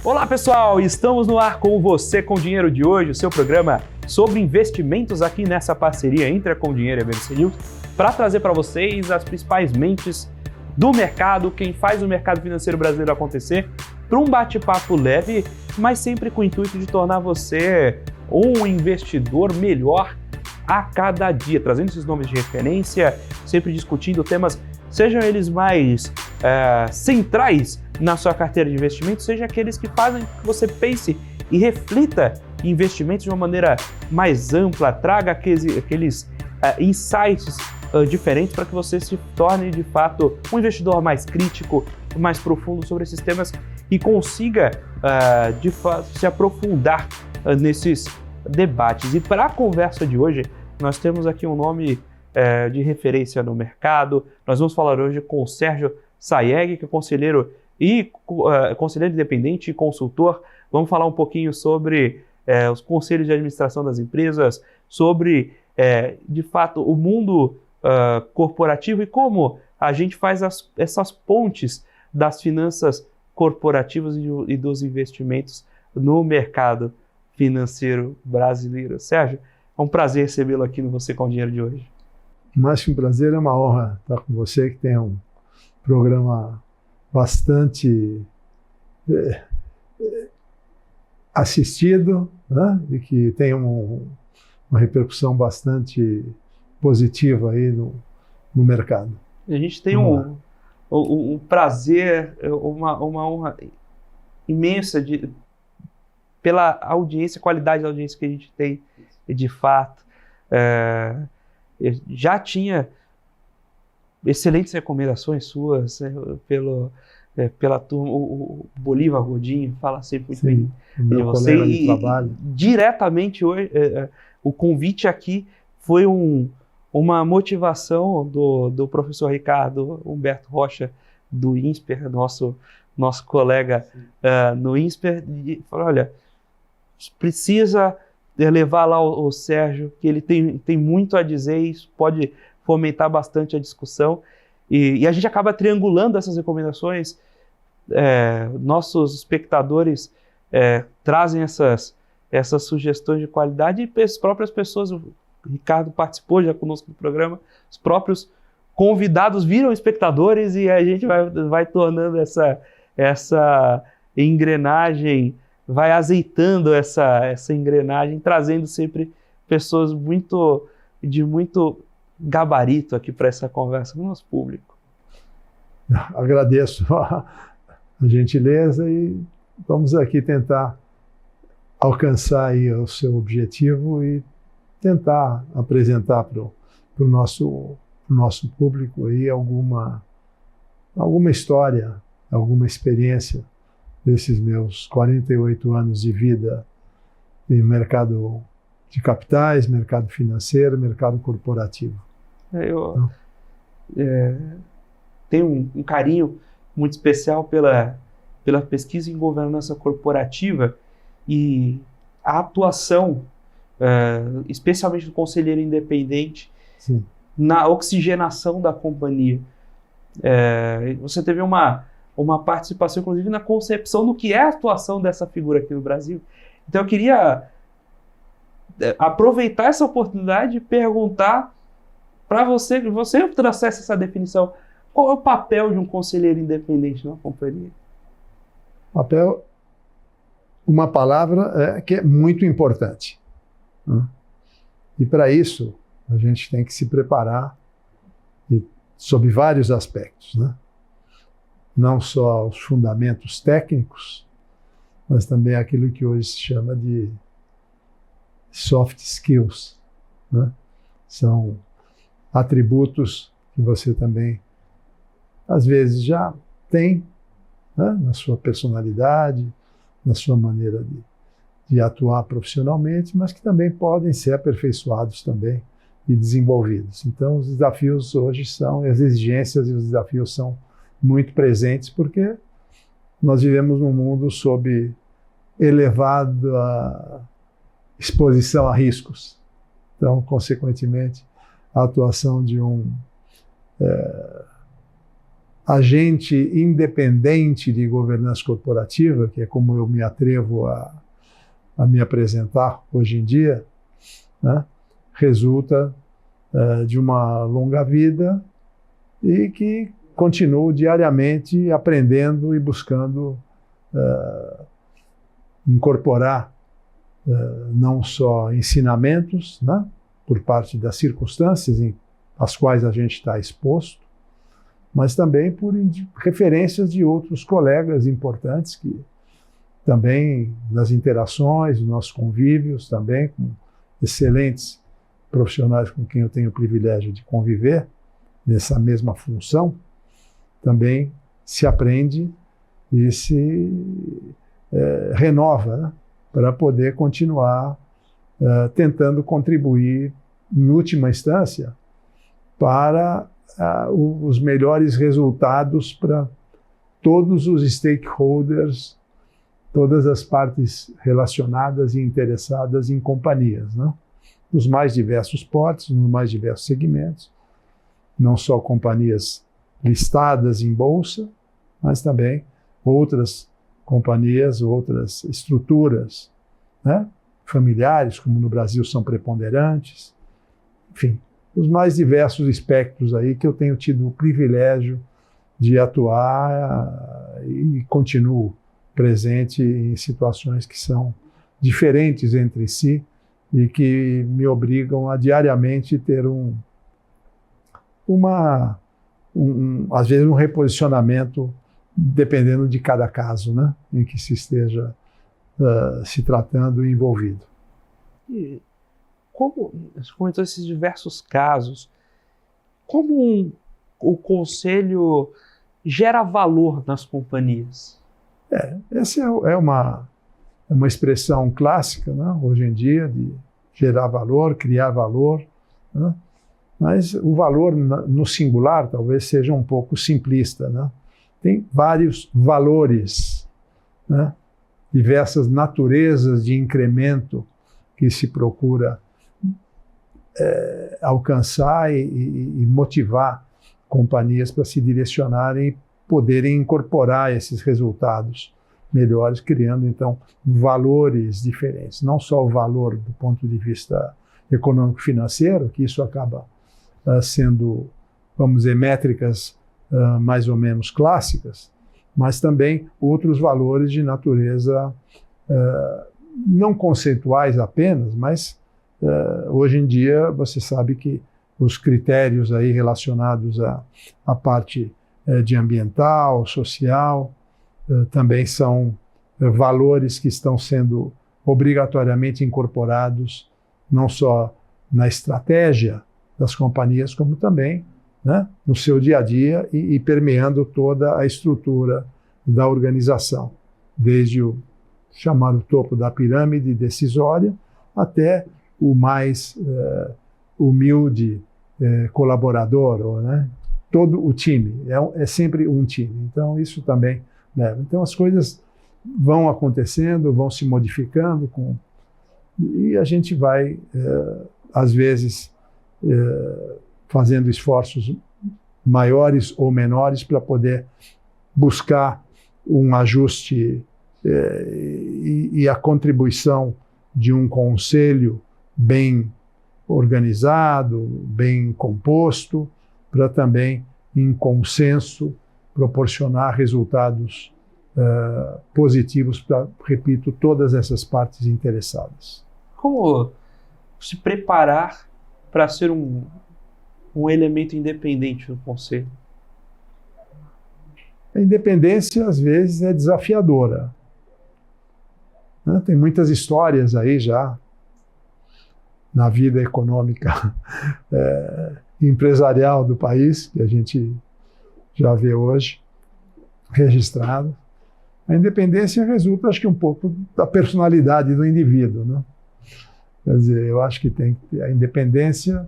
Olá pessoal, estamos no ar com Você com Dinheiro de hoje, o seu programa sobre investimentos aqui nessa parceria entre a Com Dinheiro e a BBC News, para trazer para vocês as principais mentes do mercado, quem faz o mercado financeiro brasileiro acontecer, para um bate-papo leve, mas sempre com o intuito de tornar você um investidor melhor a cada dia, trazendo esses nomes de referência, sempre discutindo temas, sejam eles mais centrais na sua carteira de investimentos, seja aqueles que fazem que você pense e reflita investimentos de uma maneira mais ampla, traga aqueles insights diferentes para que você se torne de fato um investidor mais crítico, mais profundo sobre esses temas e consiga de fato se aprofundar nesses debates. E para a conversa de hoje, nós temos aqui um nome de referência no mercado. Nós vamos falar hoje com o Sérgio Sayegh, que é conselheiro independente e consultor. Vamos falar um pouquinho sobre os conselhos de administração das empresas, sobre, de fato, o mundo corporativo e como a gente faz essas pontes das finanças corporativas e dos investimentos no mercado financeiro brasileiro. Sérgio, é um prazer recebê-lo aqui no Você com Dinheiro de hoje. Mais que um prazer, é uma honra estar com você, que tem um programa bastante assistido, né? E que tem uma repercussão bastante positiva aí no mercado. A gente tem um prazer, uma honra imensa pela audiência, qualidade da audiência que a gente tem, de fato. Já tinha excelentes recomendações suas pela turma. O Bolívar Godinho fala sempre muito bem de você. De trabalho. Diretamente hoje, o convite aqui foi uma motivação do professor Ricardo Humberto Rocha, do INSPER, nosso colega no INSPER, e falou: olha, precisa levar lá o Sérgio, que ele tem muito a dizer e isso pode fomentar bastante a discussão. E a gente acaba triangulando essas recomendações. Nossos espectadores trazem essas sugestões de qualidade e as próprias pessoas, o Ricardo participou já conosco do programa, os próprios convidados viram espectadores e a gente vai tornando essa engrenagem, vai azeitando essa engrenagem, trazendo sempre pessoas de muito gabarito aqui para essa conversa com o nosso público. Agradeço a gentileza e vamos aqui tentar alcançar aí o seu objetivo e tentar apresentar para o nosso público aí alguma história, alguma experiência desses meus 48 anos de vida em mercado de capitais, mercado financeiro, mercado corporativo. Eu tenho um carinho muito especial pela pesquisa em governança corporativa e a atuação, especialmente do conselheiro independente, sim, na oxigenação da companhia. Você teve uma participação, inclusive, na concepção do que é a atuação dessa figura aqui no Brasil. Então eu queria aproveitar essa oportunidade e perguntar para você trouxesse essa definição. Qual é o papel de um conselheiro independente numa companhia? Papel, uma palavra que é muito importante, né? E para isso a gente tem que se preparar sob vários aspectos, né? Não só os fundamentos técnicos, mas também aquilo que hoje se chama de soft skills, né? São atributos que você também, às vezes, já tem, né, na sua personalidade, na sua maneira de atuar profissionalmente, mas que também podem ser aperfeiçoados também e desenvolvidos. Então, os desafios hoje as exigências e os desafios são muito presentes porque nós vivemos num mundo sob elevada exposição a riscos. Então, consequentemente, a atuação de um agente independente de governança corporativa, que é como eu me atrevo a me apresentar hoje em dia, né, resulta de uma longa vida e que continuo diariamente aprendendo e buscando incorporar não só ensinamentos, né, por parte das circunstâncias às quais a gente está exposto, mas também por referências de outros colegas importantes que também nas interações, nos nossos convívios, também com excelentes profissionais com quem eu tenho o privilégio de conviver nessa mesma função, também se aprende e se renova, né, para poder continuar tentando contribuir, em última instância, para os melhores resultados para todos os stakeholders, todas as partes relacionadas e interessadas em companhias, né? Nos mais diversos portes, nos mais diversos segmentos, não só companhias listadas em bolsa, mas também outras companhias, outras estruturas, né, familiares, como no Brasil são preponderantes, enfim, os mais diversos espectros aí que eu tenho tido o privilégio de atuar e continuo presente em situações que são diferentes entre si e que me obrigam a diariamente ter às vezes um reposicionamento dependendo de cada caso, né, em que se esteja se tratando e envolvido. E como você comentou esses diversos casos, como o conselho gera valor nas companhias? Essa é uma expressão clássica, né, hoje em dia, de gerar valor, criar valor, né? Mas o valor no singular talvez seja um pouco simplista, né? Tem vários valores, né? Diversas naturezas de incremento que se procura alcançar e motivar companhias para se direcionarem e poderem incorporar esses resultados melhores, criando, então, valores diferentes. Não só o valor do ponto de vista econômico-financeiro, que isso acaba sendo, vamos dizer, métricas mais ou menos clássicas, mas também outros valores de natureza não conceituais apenas, mas hoje em dia você sabe que os critérios aí relacionados à parte de ambiental, social, também são valores que estão sendo obrigatoriamente incorporados não só na estratégia das companhias, como também, né, no seu dia a dia e permeando toda a estrutura da organização, desde o chamado topo da pirâmide decisória até o mais humilde colaborador, né? Todo o time, é sempre um time. Então, isso também leva. Então, as coisas vão acontecendo, vão se modificando, e a gente vai, às vezes, fazendo esforços maiores ou menores para poder buscar um ajuste e a contribuição de um conselho bem organizado, bem composto, para também, em consenso, proporcionar resultados positivos para, repito, todas essas partes interessadas. Como se preparar para ser um elemento independente no conselho? A independência, às vezes, é desafiadora, né? Tem muitas histórias aí já na vida econômica empresarial do país, que a gente já vê hoje, registrado. A independência resulta, acho que, um pouco da personalidade do indivíduo, né? Quer dizer, eu acho que a independência,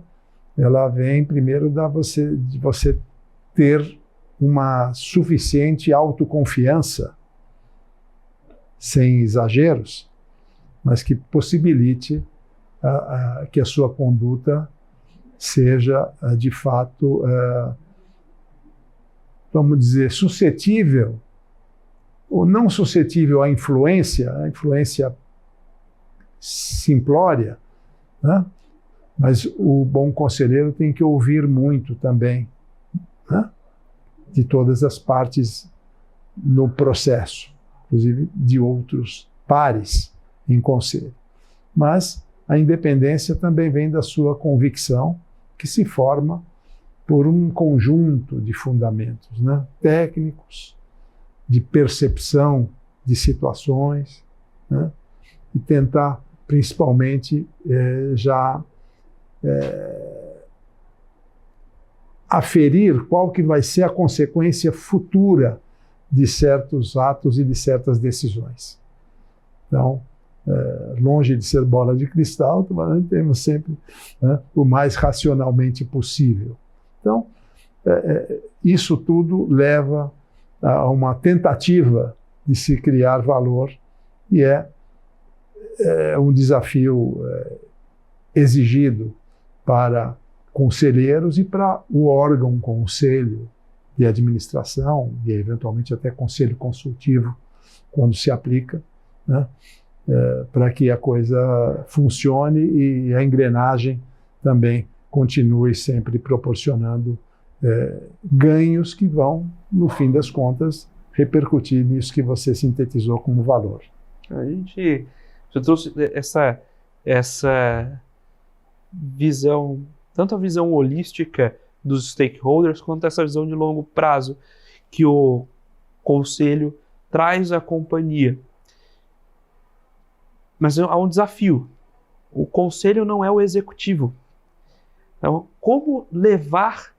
ela vem primeiro de você ter uma suficiente autoconfiança, sem exageros, mas que possibilite que a sua conduta seja, de fato, vamos dizer, suscetível ou não suscetível à influência, a influência simplória, né? Mas o bom conselheiro tem que ouvir muito também, né? De todas as partes no processo, inclusive de outros pares em conselho. Mas a independência também vem da sua convicção, que se forma por um conjunto de fundamentos, né? Técnicos, de percepção de situações, né? E tentar, principalmente, aferir qual que vai ser a consequência futura de certos atos e de certas decisões. Então, longe de ser bola de cristal, temos sempre, né, o mais racionalmente possível. Então, isso tudo leva a uma tentativa de se criar valor e é um desafio exigido para conselheiros e para o órgão conselho de administração e eventualmente até conselho consultivo, quando se aplica, né, para que a coisa funcione e a engrenagem também continue sempre proporcionando ganhos que vão, no fim das contas, repercutir nisso que você sintetizou como valor. Você trouxe essa visão, tanto a visão holística dos stakeholders, quanto essa visão de longo prazo que o conselho traz à companhia. Mas há um desafio. O conselho não é o executivo. Então, como levar,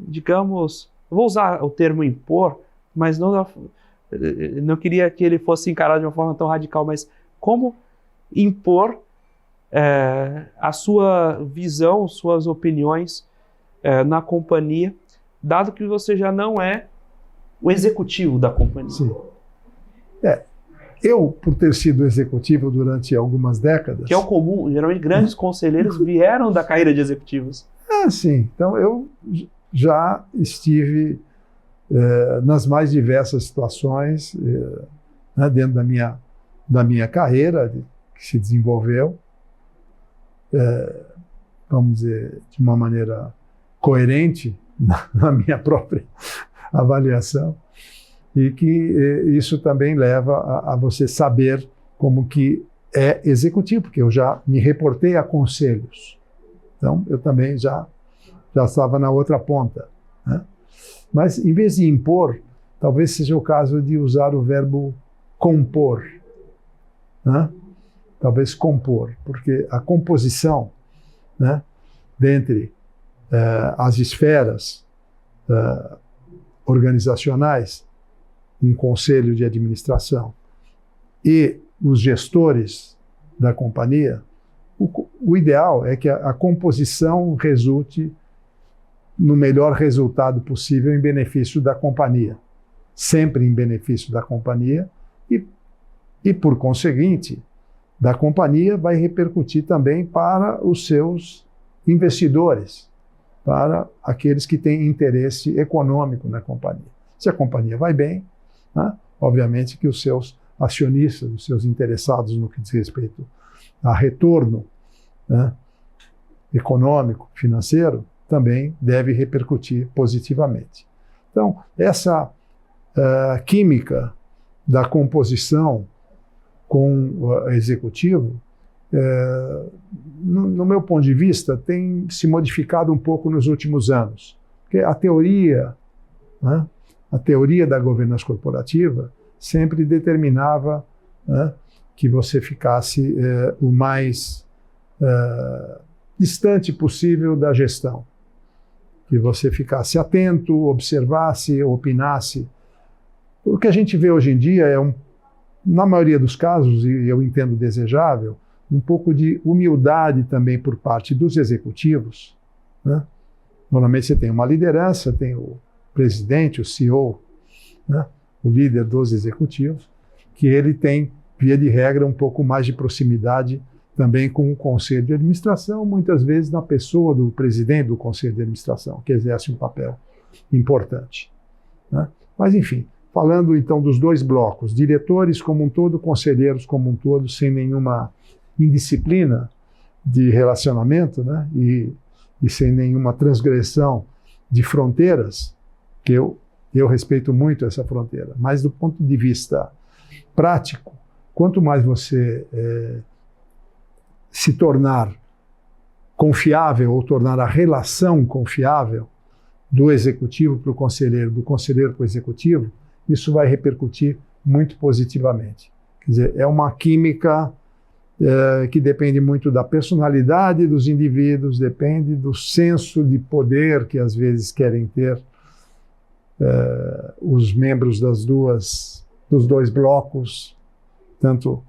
digamos, eu vou usar o termo impor, mas não queria que ele fosse encarado de uma forma tão radical, mas como impor a sua visão, suas opiniões na companhia, dado que você já não é o executivo da companhia. Sim. Eu, por ter sido executivo durante algumas décadas... Que é o comum, geralmente grandes conselheiros vieram da carreira de executivos. Sim. Então, eu já estive nas mais diversas situações, né, dentro da minha carreira, que se desenvolveu, vamos dizer, de uma maneira coerente na minha própria avaliação, e que isso também leva a você saber como que é executivo, porque eu já me reportei a conselhos. Então, eu também já estava na outra ponta, né? Mas, em vez de impor, talvez seja o caso de usar o verbo compor, né? Talvez compor, porque a composição, né, dentre as esferas organizacionais, um conselho de administração e os gestores da companhia, o ideal é que a composição resulte no melhor resultado possível em benefício da companhia, sempre em benefício da companhia e por conseguinte, da companhia vai repercutir também para os seus investidores, para aqueles que têm interesse econômico na companhia. Se a companhia vai bem, né, obviamente que os seus acionistas, os seus interessados no que diz respeito a retorno, né, econômico, financeiro, também deve repercutir positivamente. Então, essa química da composição com o executivo, no meu ponto de vista, tem se modificado um pouco nos últimos anos. Porque a teoria, né, a teoria da governança corporativa sempre determinava, né, que você ficasse o mais distante possível da gestão. Que você ficasse atento, observasse, opinasse. O que a gente vê hoje em dia é, na maioria dos casos, e eu entendo desejável, um pouco de humildade também por parte dos executivos, né? Normalmente você tem uma liderança, tem o presidente, o CEO, né? O líder dos executivos, que ele tem, via de regra, um pouco mais de proximidade também com o conselho de administração, muitas vezes na pessoa do presidente do conselho de administração, que exerce um papel importante, né? Mas, enfim, falando então dos dois blocos, diretores como um todo, conselheiros como um todo, sem nenhuma indisciplina de relacionamento, né? E sem nenhuma transgressão de fronteiras, que eu respeito muito essa fronteira, mas do ponto de vista prático, quanto mais você se tornar confiável ou tornar a relação confiável do executivo para o conselheiro, do conselheiro para o executivo, isso vai repercutir muito positivamente. Quer dizer, é uma química que depende muito da personalidade dos indivíduos, depende do senso de poder que às vezes querem ter os membros dos dois blocos, tanto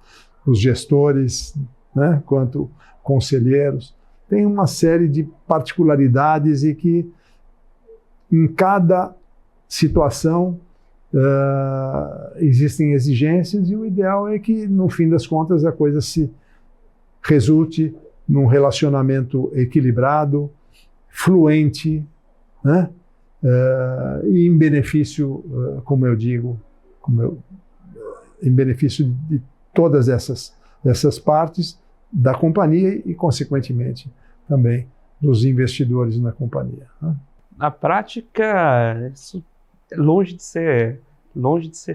os gestores, né, quanto conselheiros. Tem uma série de particularidades e que em cada situação existem exigências, e o ideal é que, no fim das contas, a coisa se resulte num relacionamento equilibrado, fluente, né? E em benefício, como eu digo, em benefício de todas essas partes da companhia e, consequentemente, também dos investidores na companhia, né? Na prática, isso é longe de ser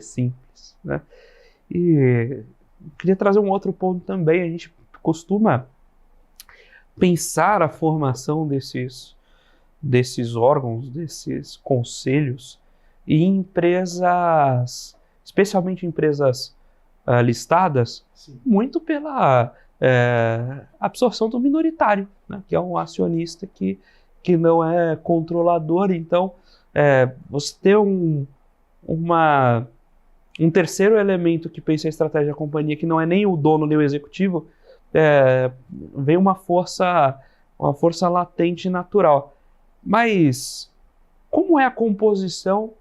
simples, né? E queria trazer um outro ponto também. A gente costuma pensar a formação desses órgãos, desses conselhos, em empresas, especialmente empresas listadas, sim, muito pela absorção do minoritário, né? Que é um acionista que não é controlador. Então, você ter um terceiro elemento que pensa a estratégia da companhia, que não é nem o dono nem o executivo, vem uma força latente e natural. Mas como é a composição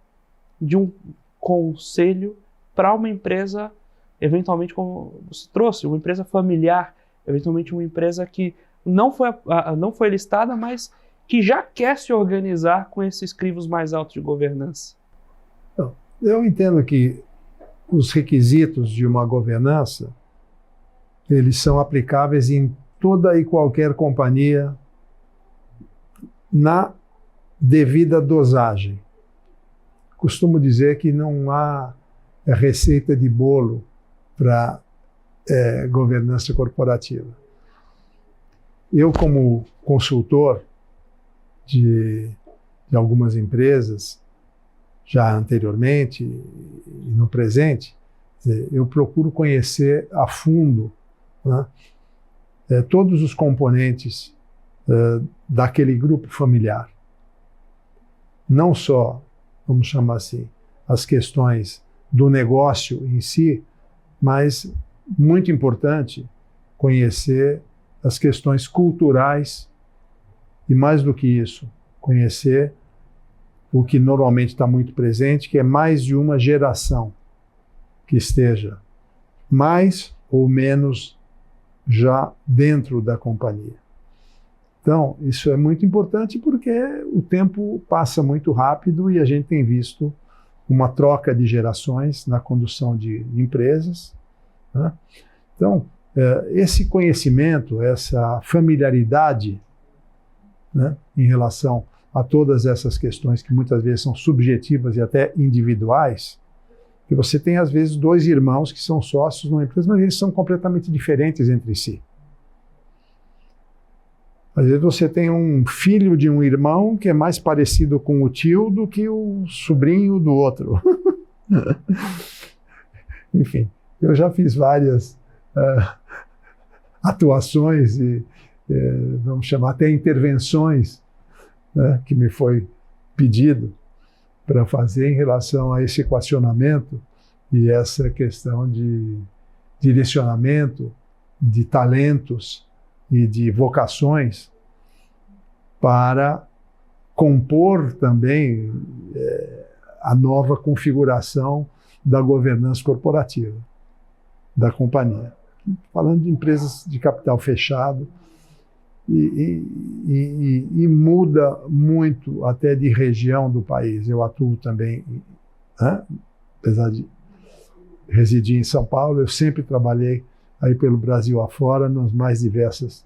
de um conselho para uma empresa, eventualmente, como você trouxe, uma empresa familiar, eventualmente uma empresa que não foi listada, mas que já quer se organizar com esses crivos mais altos de governança? Eu entendo que os requisitos de uma governança, eles são aplicáveis em toda e qualquer companhia na devida dosagem. Costumo dizer que não há receita de bolo para governança corporativa. Eu, como consultor de algumas empresas, já anteriormente e no presente, eu procuro conhecer a fundo, né, todos os componentes daquele grupo familiar. Não só, vamos chamar assim, as questões do negócio em si, mas, muito importante, conhecer as questões culturais e, mais do que isso, conhecer o que normalmente está muito presente, que é mais de uma geração que esteja mais ou menos já dentro da companhia. Então, isso é muito importante porque o tempo passa muito rápido e a gente tem visto uma troca de gerações na condução de empresas, né? Então, esse conhecimento, essa familiaridade, né, em relação a todas essas questões que muitas vezes são subjetivas e até individuais, que você tem às vezes dois irmãos que são sócios numa empresa, mas eles são completamente diferentes entre si. Às vezes você tem um filho de um irmão que é mais parecido com o tio do que o sobrinho do outro. Enfim, eu já fiz várias atuações e, vamos chamar até intervenções, né, que me foi pedido para fazer em relação a esse equacionamento e essa questão de direcionamento de talentos e de vocações para compor também a nova configuração da governança corporativa da companhia. Falando de empresas de capital fechado, e muda muito até de região do país. Eu atuo também, né? Apesar de residir em São Paulo, eu sempre trabalhei aí pelo Brasil afora, nas mais diversas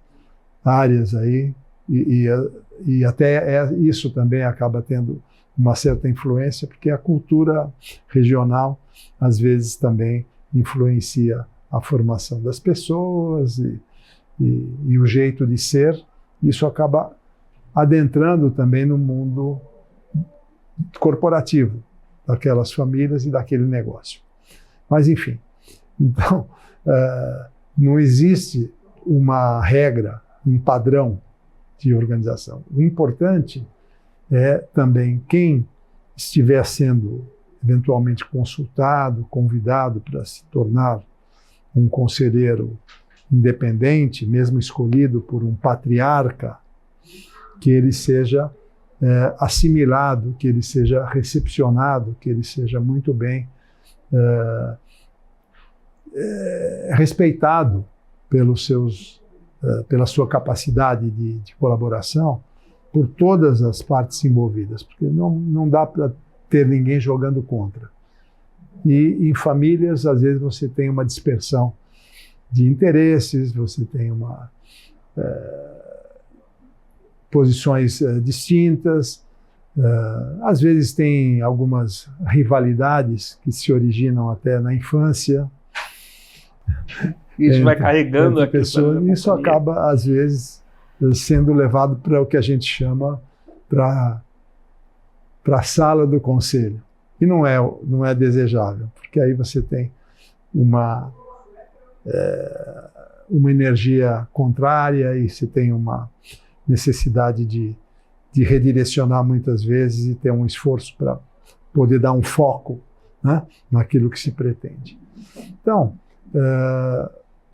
áreas aí, e até isso também acaba tendo uma certa influência, porque a cultura regional, às vezes, também influencia a formação das pessoas e o jeito de ser. Isso acaba adentrando também no mundo corporativo daquelas famílias e daquele negócio. Mas, enfim, então, não existe uma regra, um padrão de organização. O importante é também quem estiver sendo eventualmente consultado, convidado para se tornar um conselheiro independente, mesmo escolhido por um patriarca, que ele seja assimilado, que ele seja recepcionado, que ele seja muito bem respeitado pela sua capacidade de colaboração por todas as partes envolvidas, porque não dá para ter ninguém jogando contra. E em famílias, às vezes, você tem uma dispersão de interesses, você tem posições distintas, às vezes tem algumas rivalidades que se originam até na infância. Isso vai carregando a pessoa, e isso acaba, às vezes, sendo levado para o que a gente chama para a sala do conselho. E não é desejável, porque aí você tem uma energia contrária e você tem uma necessidade de redirecionar muitas vezes e ter um esforço para poder dar um foco, né, naquilo que se pretende. Então,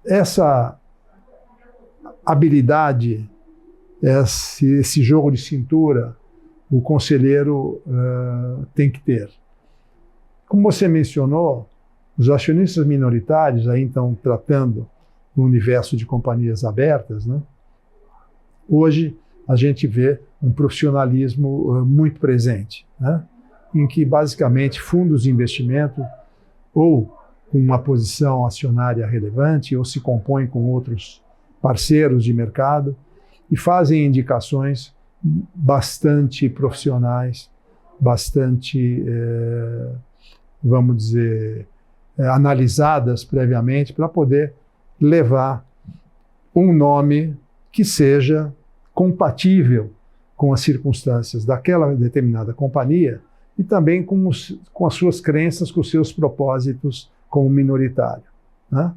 essa habilidade, esse jogo de cintura, o conselheiro tem que ter. Como você mencionou, os acionistas minoritários aí estão tratando no universo de companhias abertas, né? Hoje a gente vê um profissionalismo muito presente, né? Em que basicamente fundos de investimento ou com uma posição acionária relevante ou se compõem com outros parceiros de mercado e fazem indicações bastante profissionais, bastante, vamos dizer, analisadas previamente para poder levar um nome que seja compatível com as circunstâncias daquela determinada companhia e também com as suas crenças, com os seus propósitos como minoritário, né?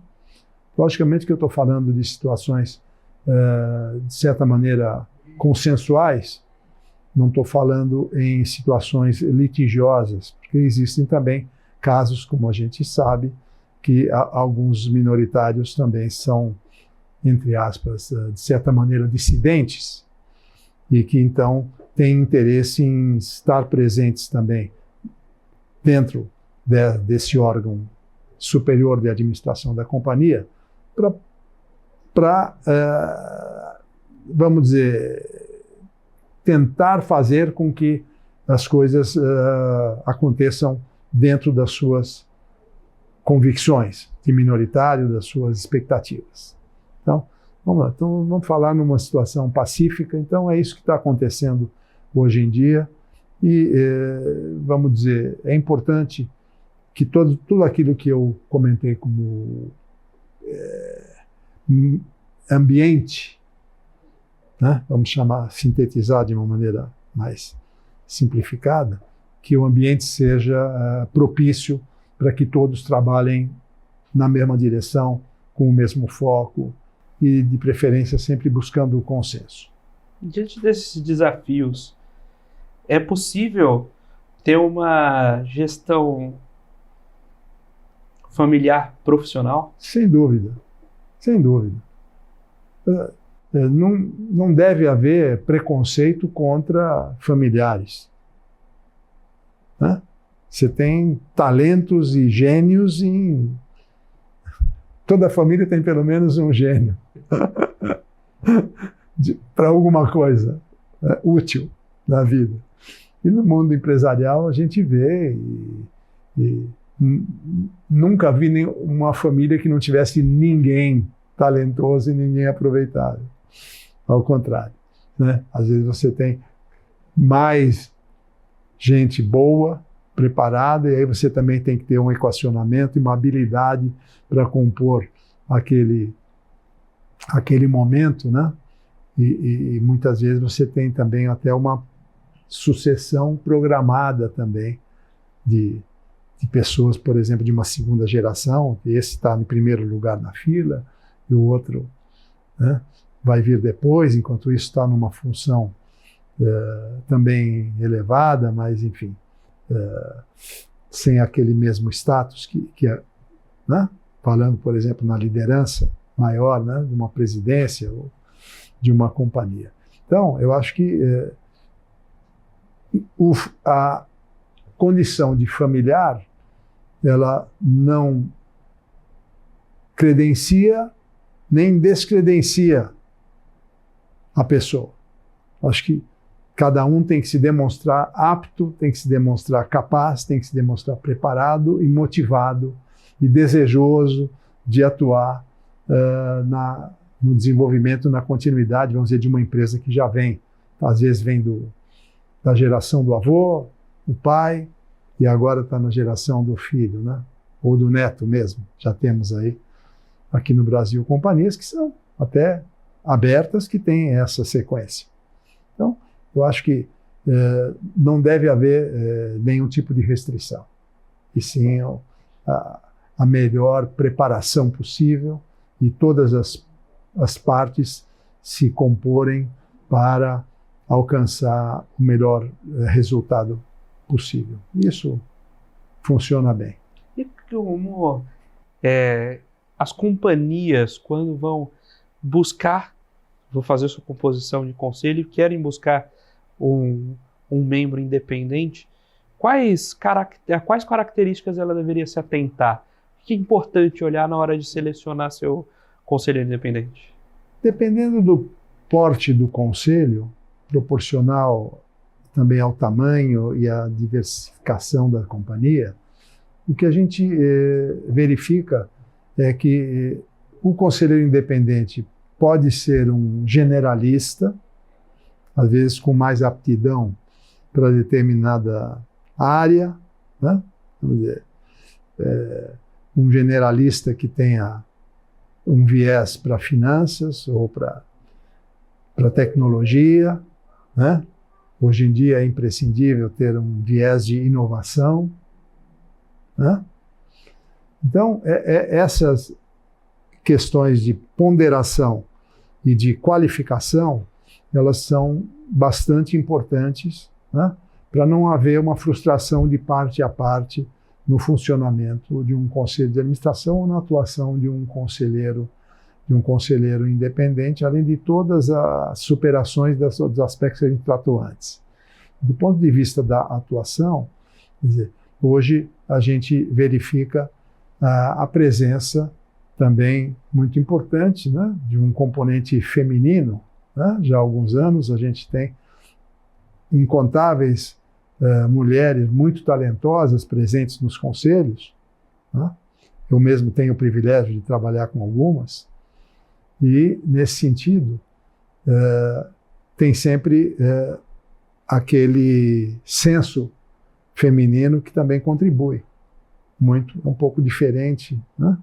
Logicamente que eu estou falando de situações, de certa maneira, consensuais, não estou falando em situações litigiosas, porque existem também casos, como a gente sabe, que alguns minoritários também são, entre aspas, de certa maneira, dissidentes, e que então têm interesse em estar presentes também dentro desse órgão superior de administração da companhia, para, vamos dizer, tentar fazer com que as coisas aconteçam dentro das suas convicções de minoritário, das suas expectativas. Então, vamos lá. Então, vamos falar numa situação pacífica. Então, é isso que está acontecendo hoje em dia. E, vamos dizer, é importante que tudo aquilo que eu comentei como ambiente, né, vamos sintetizar de uma maneira mais simplificada, que o ambiente seja propício para que todos trabalhem na mesma direção, com o mesmo foco e, de preferência, sempre buscando o consenso. Diante desses desafios, é possível ter uma gestão familiar profissional? Sem dúvida, sem dúvida. Não deve haver preconceito contra familiares, né? Você tem talentos e gênios em... Toda família tem pelo menos um gênio. para alguma coisa útil na vida. E no mundo empresarial a gente vê e nunca vi uma família que não tivesse ninguém talentoso e ninguém aproveitável. Ao contrário, né? Às vezes você tem mais gente boa, preparada, e aí você também tem que ter um equacionamento e uma habilidade para compor aquele momento, né? E muitas vezes você tem também até uma sucessão programada também de pessoas, por exemplo, de uma segunda geração, que esse está em primeiro lugar na fila, e o outro, né, vai vir depois, enquanto isso está numa função também elevada, mas, enfim, sem aquele mesmo status que é, né, falando, por exemplo, na liderança maior, né, de uma presidência ou de uma companhia. Então, eu acho que a condição de familiar, ela não credencia nem descredencia a pessoa. Acho que cada um tem que se demonstrar apto, tem que se demonstrar capaz, tem que se demonstrar preparado e motivado e desejoso de atuar no desenvolvimento, na continuidade, vamos dizer, de uma empresa que já vem, às vezes vem da geração do avô, do pai, e agora está na geração do filho, né? Ou do neto mesmo. Já temos aí, aqui no Brasil, companhias que são até abertas, que têm essa sequência. Então, eu acho que não deve haver nenhum tipo de restrição, e sim a melhor preparação possível e todas as partes se comporem para alcançar o melhor resultado possível. Isso funciona bem. E como as companhias, quando vão buscar, vou fazer sua composição de conselho e querem buscar um membro independente, quais características ela deveria se atentar? O que é importante olhar na hora de selecionar seu conselheiro independente? Dependendo do porte do conselho, proporcional também ao tamanho e à diversificação da companhia, o que a gente verifica é que o conselheiro independente pode ser um generalista, às vezes com mais aptidão para determinada área, né? Vamos dizer, um generalista que tenha um viés para finanças ou para tecnologia, né? Hoje em dia é imprescindível ter um viés de inovação, né? Então, essas questões de ponderação e de qualificação, elas são bastante importantes, né? Para não haver uma frustração de parte a parte no funcionamento de um conselho de administração ou na atuação de um conselheiro independente, além de todas as superações dos aspectos que a gente tratou antes. Do ponto de vista da atuação, quer dizer, hoje a gente verifica a presença também muito importante, né, de um componente feminino, né? Já há alguns anos a gente tem incontáveis mulheres muito talentosas presentes nos conselhos, né? Eu mesmo tenho o privilégio de trabalhar com algumas, e nesse sentido tem sempre aquele senso feminino que também contribui muito, um pouco diferente, né?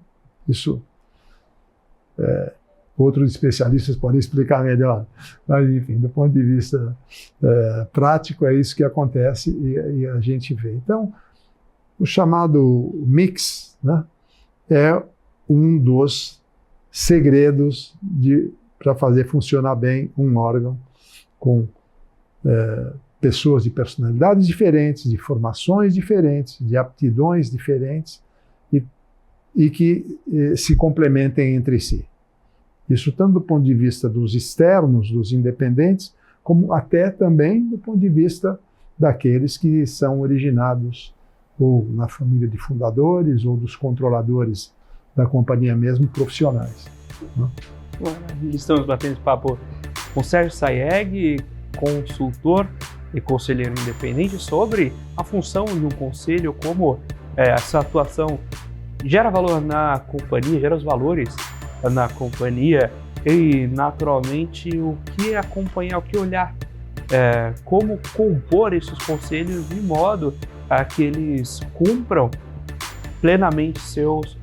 Isso outros especialistas podem explicar melhor, mas enfim, do ponto de vista prático é isso que acontece e a gente vê. Então, o chamado mix, né, é um dos segredos para fazer funcionar bem um órgão com pessoas de personalidades diferentes, de formações diferentes, de aptidões diferentes e que se complementem entre si. Isso tanto do ponto de vista dos externos, dos independentes, como até também do ponto de vista daqueles que são originados ou na família de fundadores ou dos controladores da companhia mesmo, profissionais, né? Estamos batendo esse papo com Sérgio Sayeg, consultor e conselheiro independente, sobre a função de um conselho, como essa atuação gera valor na companhia, gera os valores na companhia e, naturalmente, o que acompanhar, o que olhar, como compor esses conselhos de modo a que eles cumpram plenamente seus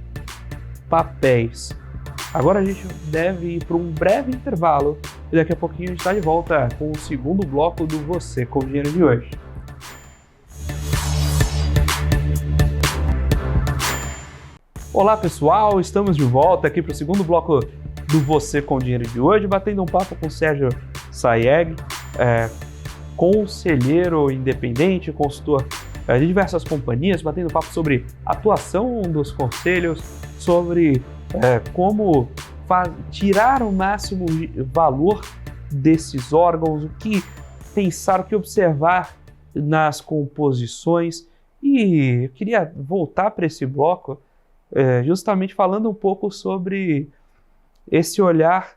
papéis. Agora a gente deve ir para um breve intervalo e daqui a pouquinho a gente está de volta com o segundo bloco do Você com Dinheiro de hoje. Olá pessoal, estamos de volta aqui para o segundo bloco do Você com Dinheiro de hoje, batendo um papo com Sérgio Sayeg, conselheiro independente, consultor de diversas companhias, batendo papo sobre a atuação dos conselhos, sobre como tirar o máximo valor desses órgãos, o que pensar, o que observar nas composições. E eu queria voltar para esse bloco justamente falando um pouco sobre esse olhar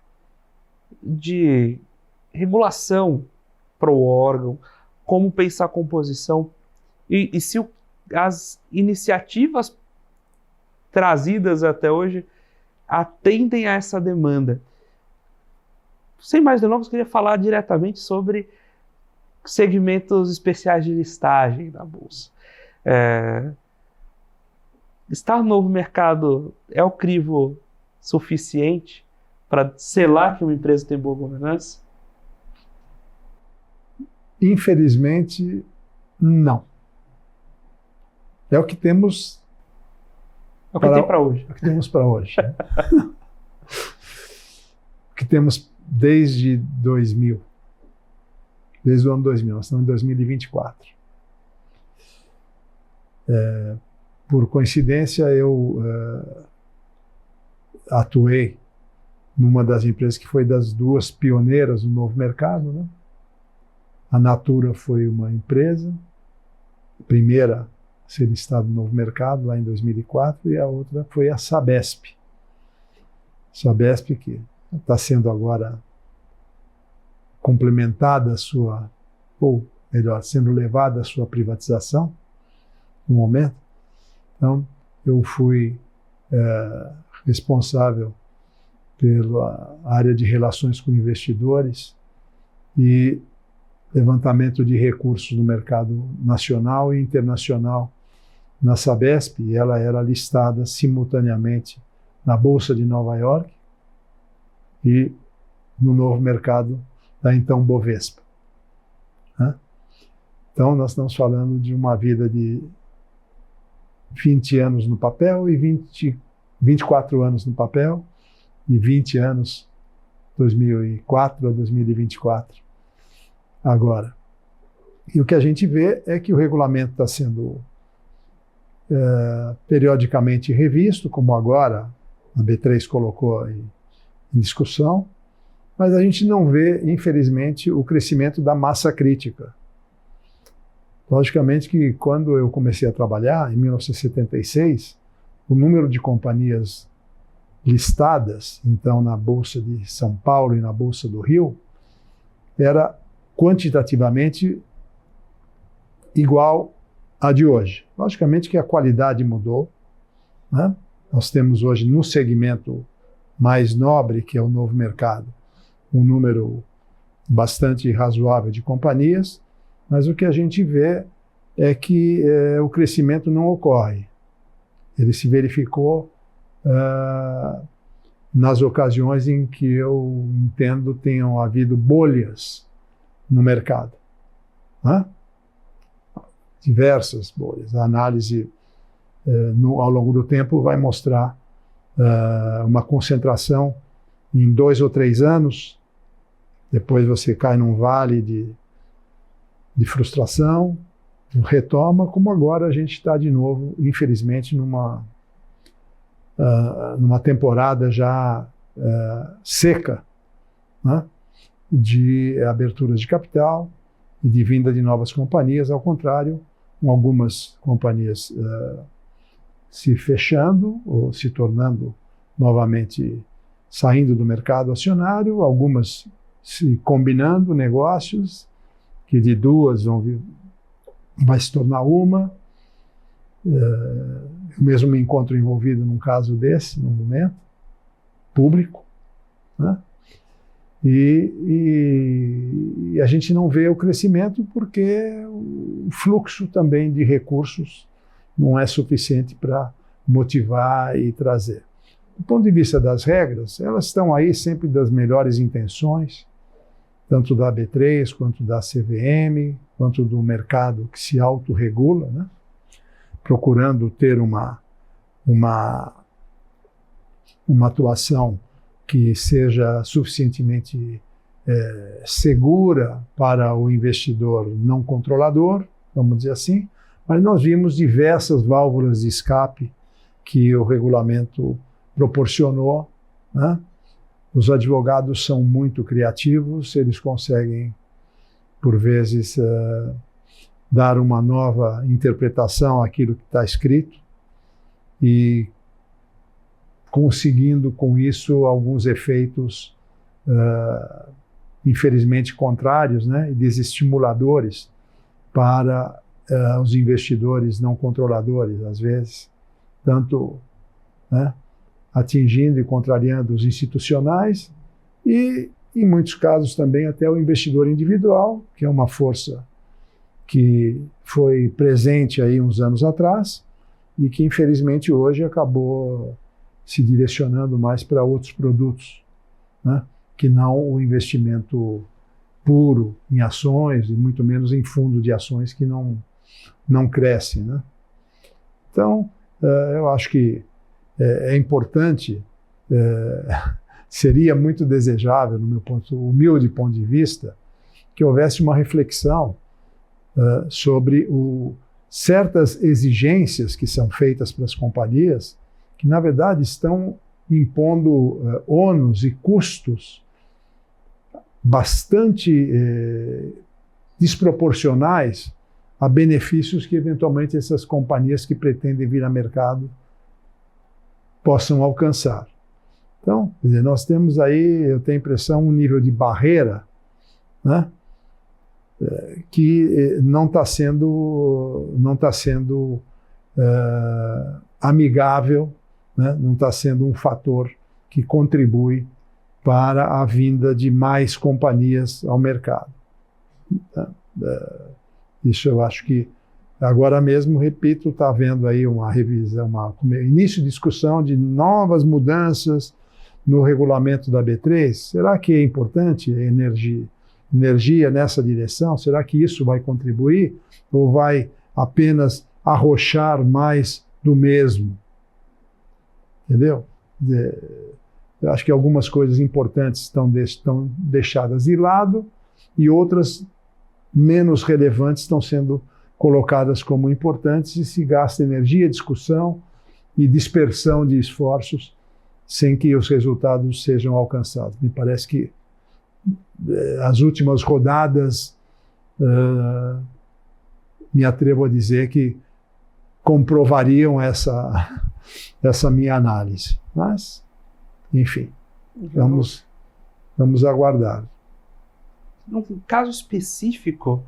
de regulação para o órgão, como pensar a composição e se as iniciativas trazidas até hoje atendem a essa demanda. Sem mais delongas, eu queria falar diretamente sobre segmentos especiais de listagem da Bolsa. Estar no novo mercado é o crivo suficiente para selar que uma empresa tem boa governança? Infelizmente, não. É o que temos. É o que tem para hoje. É o que temos para hoje. O que temos desde 2000. Desde o ano 2000. Nós estamos em 2024. Por coincidência, eu atuei numa das empresas que foi das duas pioneiras do novo mercado, né? A Natura foi uma empresa, a primeira a ser listada no novo mercado, lá em 2004, e a outra foi a Sabesp. Sabesp, que está sendo agora complementada a sua, ou melhor, sendo levada à sua privatização, no momento. Então, eu fui responsável pela área de relações com investidores e levantamento de recursos no mercado nacional e internacional na Sabesp, e ela era listada simultaneamente na Bolsa de Nova York e no novo mercado da então Bovespa. Então, nós estamos falando de uma vida de 20 anos no papel e 24 anos no papel e 20 anos, 2004 a 2024, agora. E o que a gente vê é que o regulamento está sendo periodicamente revisto, como agora a B3 colocou em discussão, mas a gente não vê, infelizmente, o crescimento da massa crítica. Logicamente que quando eu comecei a trabalhar, em 1976, o número de companhias listadas, então na Bolsa de São Paulo e na Bolsa do Rio, era quantitativamente igual à de hoje. Logicamente que a qualidade mudou, né? Nós temos hoje no segmento mais nobre, que é o novo mercado, um número bastante razoável de companhias, mas o que a gente vê é que o crescimento não ocorre. Ele se verificou nas ocasiões em que eu entendo tenham havido bolhas no mercado. Diversas bolhas. A análise ao longo do tempo vai mostrar uma concentração em 2 ou 3 anos, depois você cai num vale de frustração, retoma, como agora a gente está de novo, infelizmente, numa temporada já seca, né, de aberturas de capital e de vinda de novas companhias, ao contrário, com algumas companhias se fechando ou se tornando novamente, saindo do mercado acionário, algumas se combinando negócios, que de duas vai se tornar uma. Eu mesmo me encontro envolvido num caso desse, num momento, público, né? E a gente não vê o crescimento porque o fluxo também de recursos não é suficiente para motivar e trazer. Do ponto de vista das regras, elas estão aí sempre das melhores intenções, tanto da B3, quanto da CVM, quanto do mercado que se autorregula, né? Procurando ter uma atuação que seja suficientemente segura para o investidor não controlador, vamos dizer assim, mas nós vimos diversas válvulas de escape que o regulamento proporcionou, né? Os advogados são muito criativos, eles conseguem, por vezes, dar uma nova interpretação àquilo que está escrito e conseguindo com isso alguns efeitos, infelizmente, contrários, né, e desestimuladores para os investidores não controladores, às vezes, tanto, né, atingindo e contrariando os institucionais e, em muitos casos, também até o investidor individual, que é uma força que foi presente aí uns anos atrás e que, infelizmente, hoje acabou se direcionando mais para outros produtos, né, que não o investimento puro em ações e muito menos em fundo de ações que não cresce, né? Então, eu acho que é importante, seria muito desejável, no meu humilde ponto de vista, que houvesse uma reflexão sobre certas exigências que são feitas para as companhias, que na verdade estão impondo ônus e custos bastante desproporcionais a benefícios que eventualmente essas companhias que pretendem vir a mercado possam alcançar. Então, quer dizer, nós temos aí, eu tenho a impressão, um nível de barreira, né, que não está sendo amigável, né, não está sendo um fator que contribui para a vinda de mais companhias ao mercado. Isso eu acho que agora mesmo, repito, está havendo aí uma revisão, início de discussão de novas mudanças no regulamento da B3. Será que é importante energia nessa direção? Será que isso vai contribuir ou vai apenas arrochar mais do mesmo? Entendeu? Eu acho que algumas coisas importantes estão deixadas de lado e outras menos relevantes estão sendo colocadas como importantes e se gasta energia, discussão e dispersão de esforços sem que os resultados sejam alcançados. Me parece que as últimas rodadas, me atrevo a dizer que comprovariam essa minha análise. Mas, enfim, vamos aguardar. Um caso específico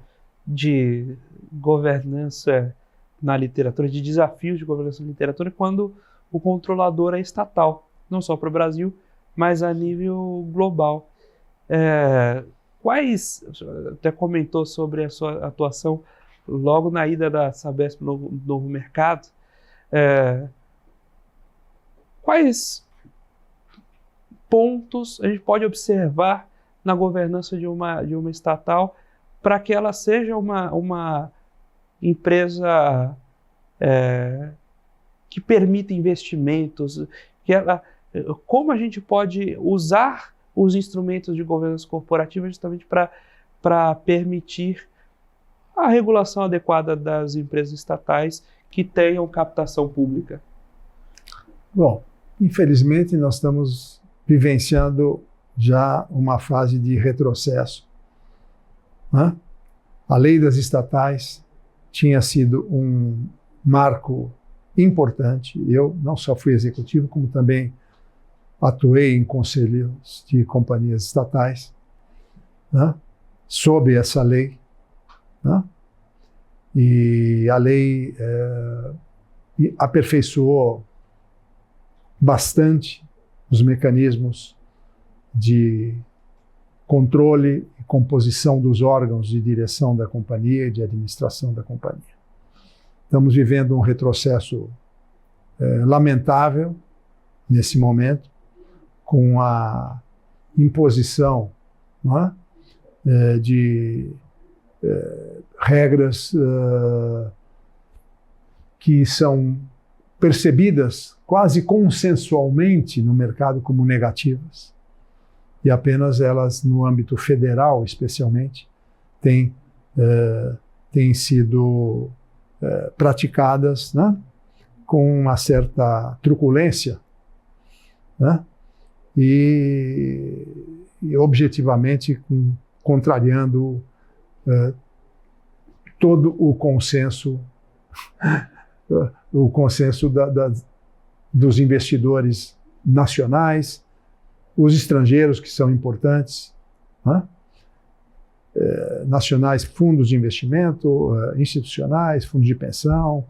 de governança na literatura, de desafios de governança na literatura, quando o controlador é estatal, não só para o Brasil, mas a nível global. Você até comentou sobre a sua atuação logo na ida da Sabesp no Novo Mercado. Quais pontos a gente pode observar na governança de uma estatal para que ela seja uma empresa que permita investimentos, como a gente pode usar os instrumentos de governança corporativa justamente para permitir a regulação adequada das empresas estatais que tenham captação pública? Bom, infelizmente nós estamos vivenciando já uma fase de retrocesso, né? A lei das estatais tinha sido um marco importante. Eu não só fui executivo, como também atuei em conselhos de companhias estatais. né, sob essa lei, né, e a lei aperfeiçoou bastante os mecanismos de controle e composição dos órgãos de direção da companhia e de administração da companhia. Estamos vivendo um retrocesso lamentável nesse momento, com a imposição, não é, de regras que são percebidas quase consensualmente no mercado como negativas. E apenas elas, no âmbito federal especialmente, têm sido praticadas, né, com uma certa truculência, né, e objetivamente contrariando todo o consenso dos investidores nacionais, os estrangeiros que são importantes, né, nacionais, fundos de investimento, institucionais, fundos de pensão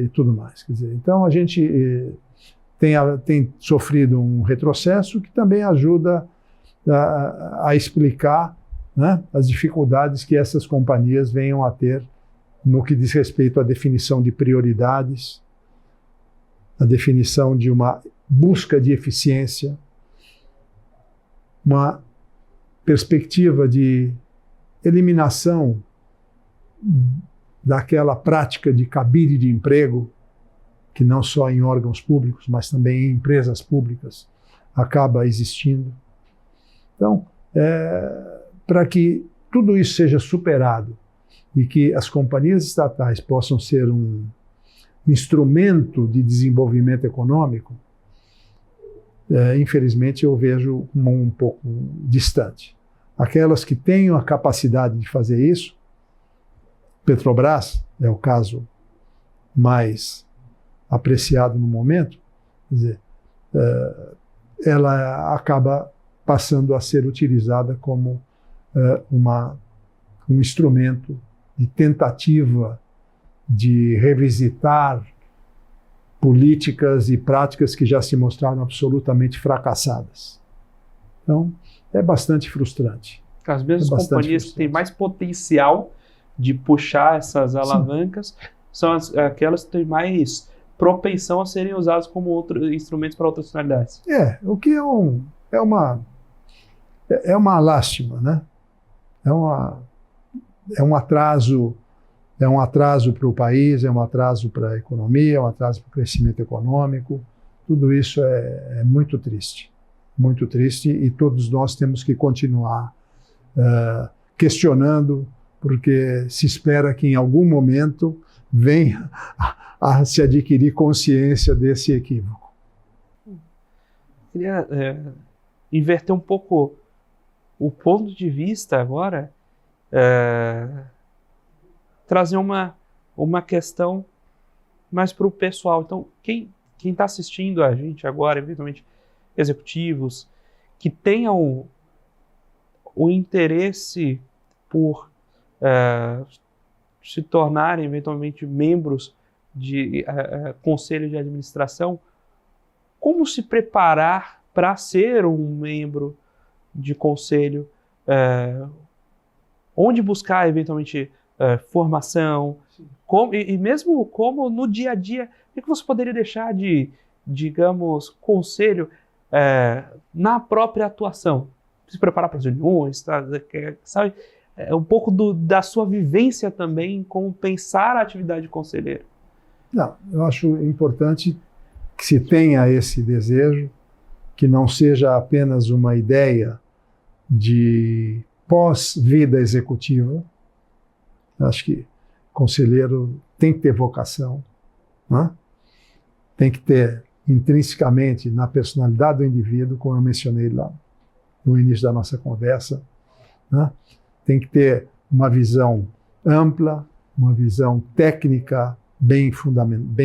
e tudo mais. Quer dizer, então a gente tem sofrido um retrocesso que também ajuda a explicar, né, as dificuldades que essas companhias venham a ter no que diz respeito à definição de prioridades, a definição de uma busca de eficiência, uma perspectiva de eliminação daquela prática de cabide de emprego, que não só em órgãos públicos, mas também em empresas públicas acaba existindo. Então, para que tudo isso seja superado e que as companhias estatais possam ser um instrumento de desenvolvimento econômico, infelizmente eu vejo um pouco distante. Aquelas que tenham a capacidade de fazer isso, Petrobras é o caso mais apreciado no momento, quer dizer, ela acaba passando a ser utilizada como um instrumento de tentativa de revisitar políticas e práticas que já se mostraram absolutamente fracassadas. Então, é bastante frustrante. As mesmas companhias que têm mais potencial de puxar essas alavancas são aquelas que têm mais propensão a serem usadas como instrumentos para outras finalidades. O que é uma lástima, né? É um atraso para o país, é um atraso para a economia, é um atraso para o crescimento econômico. Tudo isso é muito triste, e todos nós temos que continuar questionando, porque se espera que em algum momento venha a se adquirir consciência desse equívoco. Queria inverter um pouco o ponto de vista agora, trazer uma questão mais para o pessoal. Então, quem está assistindo a gente agora, eventualmente executivos, que tenham o interesse por se tornarem eventualmente membros de conselho de administração, como se preparar para ser um membro de conselho, onde buscar eventualmente formação, e mesmo como no dia a dia, o que você poderia deixar de, digamos, conselho na própria atuação? Se preparar para as reuniões, sabe? Um pouco da sua vivência também, como pensar a atividade de conselheiro. Não, eu acho importante que se tenha esse desejo, que não seja apenas uma ideia de pós-vida executiva. Acho que conselheiro tem que ter vocação, né? Tem que ter intrinsecamente na personalidade do indivíduo, como eu mencionei lá no início da nossa conversa, né? Tem que ter uma visão ampla, uma visão técnica bem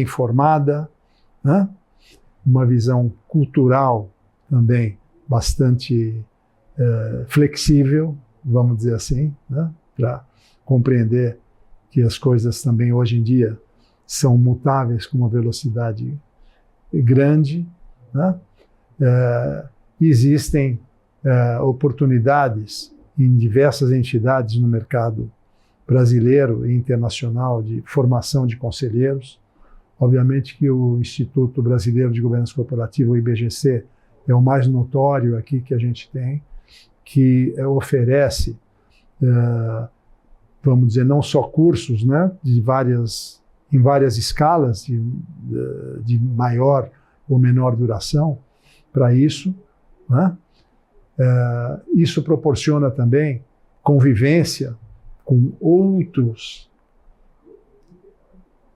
formada, né? Uma visão cultural também bastante flexível, vamos dizer assim, né? Para compreender que as coisas também hoje em dia são mutáveis com uma velocidade grande, né? Existem oportunidades em diversas entidades no mercado brasileiro e internacional de formação de conselheiros. Obviamente que o Instituto Brasileiro de Governança Corporativa, o IBGC, é o mais notório aqui que a gente tem, que oferece, vamos dizer, não só cursos, né, em várias escalas de maior ou menor duração para isso, né? Isso proporciona também convivência com outros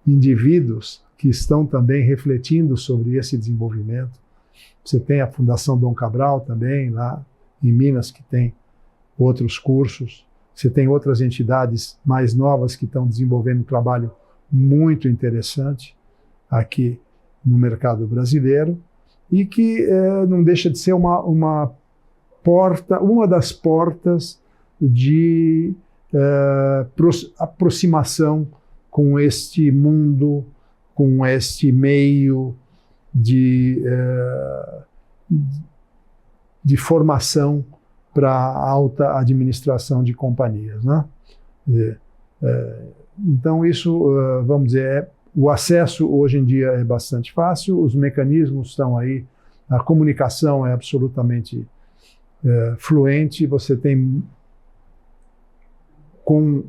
indivíduos que estão também refletindo sobre esse desenvolvimento. Você tem a Fundação Dom Cabral também, lá em Minas, que tem outros cursos. Você tem outras entidades mais novas que estão desenvolvendo um trabalho muito interessante aqui no mercado brasileiro e que não deixa de ser uma das portas de aproximação com este mundo, com este meio de formação para a alta administração de companhias, né? Então isso, vamos dizer, o acesso hoje em dia é bastante fácil, os mecanismos estão aí, a comunicação é absolutamente fluente, você tem com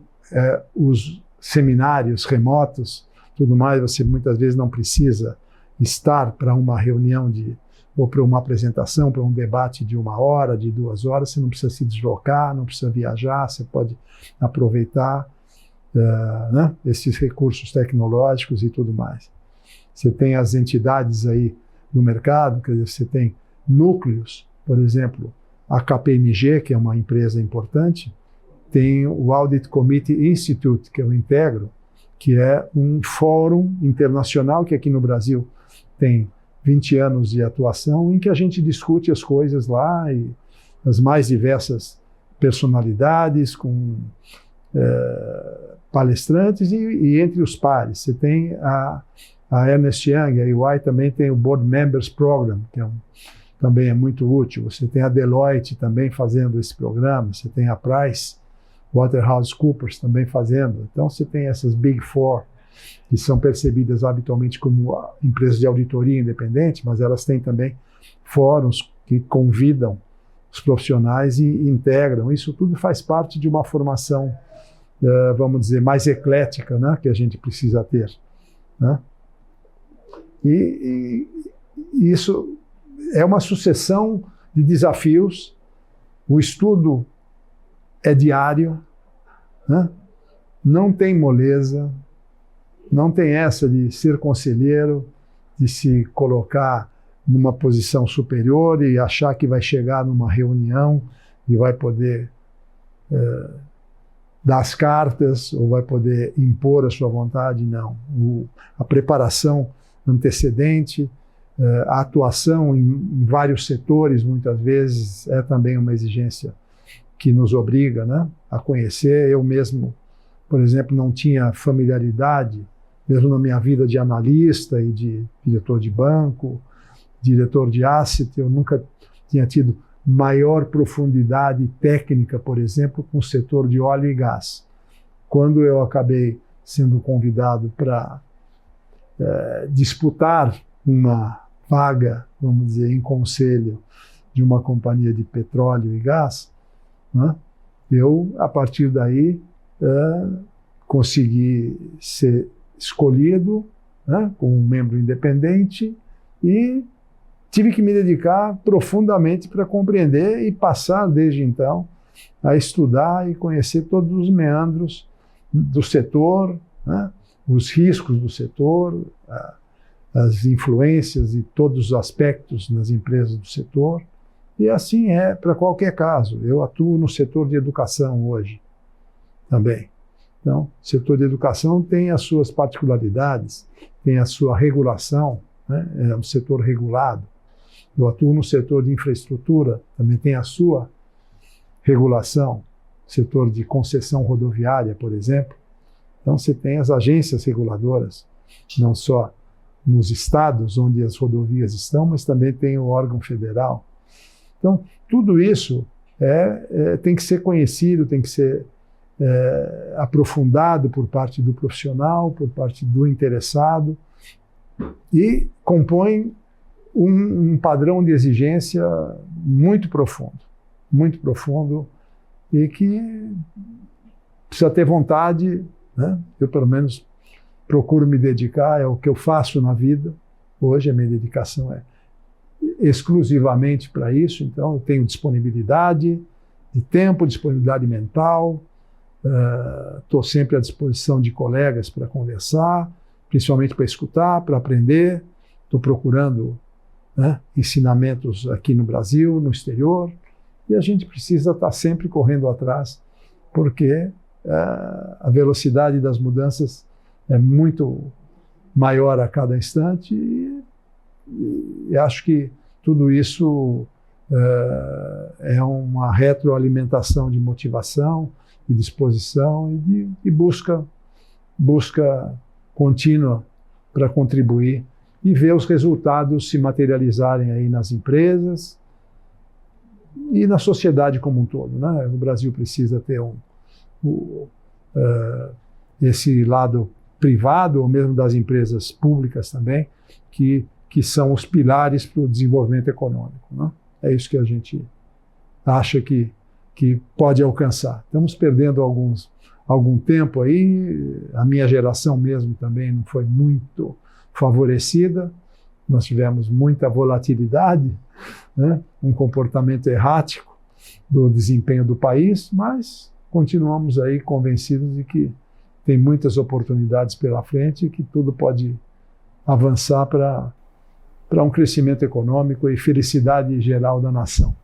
os seminários remotos, tudo mais, você muitas vezes não precisa estar para uma reunião ou para uma apresentação, para um debate de 1 hora, de 2 horas, você não precisa se deslocar, não precisa viajar, você pode aproveitar né, esses recursos tecnológicos e tudo mais. Você tem as entidades aí do mercado, quer dizer, você tem núcleos, por exemplo, a KPMG, que é uma empresa importante, tem o Audit Committee Institute, que eu integro, que é um fórum internacional que aqui no Brasil tem 20 anos de atuação, em que a gente discute as coisas lá, e as mais diversas personalidades, com palestrantes e entre os pares. Você tem a Ernst Young, a EY também tem o Board Members Program, que também é muito útil. Você tem a Deloitte também fazendo esse programa, você tem a PricewaterhouseCoopers também fazendo. Então você tem essas Big Four, que são percebidas habitualmente como empresas de auditoria independente, mas elas têm também fóruns que convidam os profissionais e integram. Isso tudo faz parte de uma formação, vamos dizer, mais eclética, né, que a gente precisa ter, né? E isso é uma sucessão de desafios. O estudo é diário, né? Não tem moleza, não tem essa de ser conselheiro, de se colocar numa posição superior e achar que vai chegar numa reunião e vai poder dar as cartas ou vai poder impor a sua vontade. Não. A preparação antecedente, a atuação em vários setores, muitas vezes, é também uma exigência que nos obriga, né, a conhecer. Eu mesmo, por exemplo, não tinha familiaridade, mesmo na minha vida de analista e de diretor de banco, diretor de asset, eu nunca tinha tido maior profundidade técnica, por exemplo, com o setor de óleo e gás. Quando eu acabei sendo convidado para disputar uma vaga, vamos dizer, em conselho de uma companhia de petróleo e gás, né, eu, a partir daí, consegui ser escolhido, né, como um membro independente e tive que me dedicar profundamente para compreender e passar, desde então, a estudar e conhecer todos os meandros do setor, né, os riscos do setor, as influências e todos os aspectos nas empresas do setor. E assim é para qualquer caso. Eu atuo no setor de educação hoje também. Então, o setor de educação tem as suas particularidades, tem a sua regulação, né, é um setor regulado. Eu atuo no setor de infraestrutura, também tem a sua regulação. setor de concessão rodoviária, por exemplo. Então, você tem as agências reguladoras, não só nos estados onde as rodovias estão, mas também tem o órgão federal. Então, tudo isso tem que ser conhecido, tem que ser aprofundado por parte do profissional, por parte do interessado, e compõe um padrão de exigência muito profundo, e que precisa ter vontade, né? Eu, pelo menos, procuro me dedicar, é o que eu faço na vida. Hoje a minha dedicação é exclusivamente para isso, então eu tenho disponibilidade de tempo, disponibilidade mental, estou sempre à disposição de colegas para conversar, principalmente para escutar, para aprender. Estou procurando, né, ensinamentos aqui no Brasil, no exterior, e a gente precisa estar sempre correndo atrás, porque a velocidade das mudanças é muito maior a cada instante, e acho que tudo isso é uma retroalimentação de motivação e disposição e de busca contínua para contribuir e ver os resultados se materializarem aí nas empresas e na sociedade como um todo, né? O Brasil precisa ter esse lado privado, ou mesmo das empresas públicas também, que são os pilares para o desenvolvimento econômico, né? É isso que a gente acha que pode alcançar. Estamos perdendo algum tempo aí, a minha geração mesmo também não foi muito favorecida, nós tivemos muita volatilidade, né? Um comportamento errático do desempenho do país, mas continuamos aí convencidos de que tem muitas oportunidades pela frente e que tudo pode avançar para um crescimento econômico e felicidade geral da nação.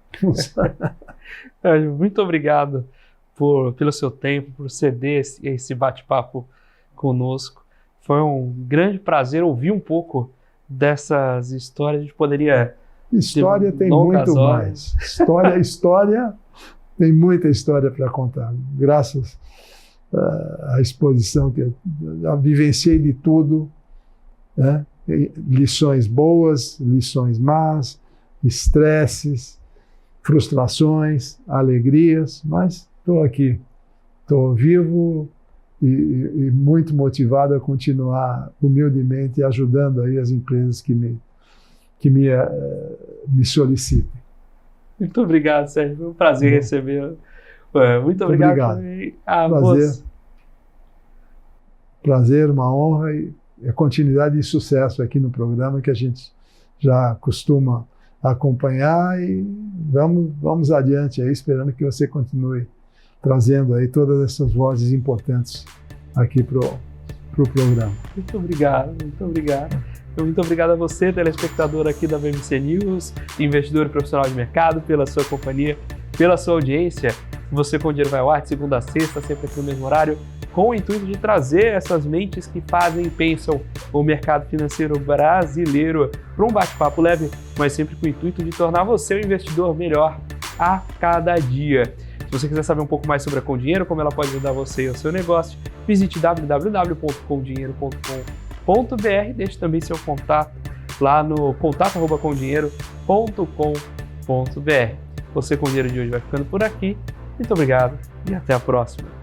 Muito obrigado pelo seu tempo, por ceder esse bate-papo conosco. Foi um grande prazer ouvir um pouco dessas histórias. A gente poderia... História tem muito mais. História tem muita história para contar. Graças à exposição que eu já vivenciei de tudo, né? Lições boas, lições más, estresses, frustrações, alegrias, mas estou aqui, estou vivo e muito motivado a continuar humildemente ajudando aí as empresas que me solicitem. Muito obrigado, Sérgio. Foi um prazer receber. Muito obrigado. Prazer, uma honra e a continuidade de sucesso aqui no programa que a gente já costuma acompanhar, e vamos adiante aí, esperando que você continue trazendo aí todas essas vozes importantes aqui pro programa. Muito obrigado. Muito obrigado a você, telespectador aqui da VMC News, investidor e profissional de mercado, pela sua companhia, pela sua audiência. Você com Dinheiro vai ao ar de segunda a sexta, sempre aqui no mesmo horário, com o intuito de trazer essas mentes que fazem e pensam o mercado financeiro brasileiro para um bate-papo leve, mas sempre com o intuito de tornar você um investidor melhor a cada dia. Se você quiser saber um pouco mais sobre a Com-Dinheiro, como ela pode ajudar você e o seu negócio, visite www.comdinheiro.com.br, deixe também seu contato lá no contato@comdinheiro.com.br. Você com o Dinheiro de hoje vai ficando por aqui. Muito obrigado e até a próxima.